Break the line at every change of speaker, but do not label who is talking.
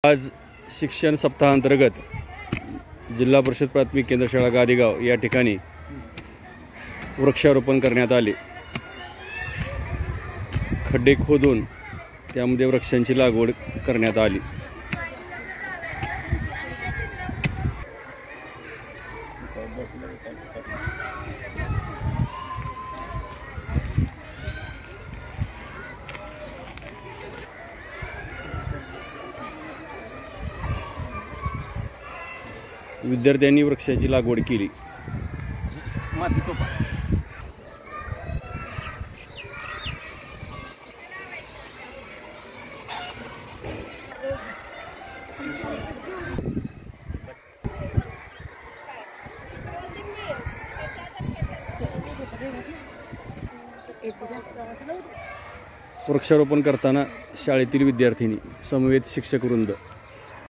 आज शिक्षण सप्ताहांतर्गत जिल्हा परिषद प्राथमिक केंद्र शाळा गादेगाव या ठिकाणी वृक्षारोपण करण्यात आले। खड्डे खोदून त्यामध्ये वृक्षांची लागवड करण्यात आली। विद्यार्थ्यांनी वृक्षाची लागवड केली। वृक्षारोपण करताना शाळेतील विद्यार्थिनी, समवेत शिक्षक वृंद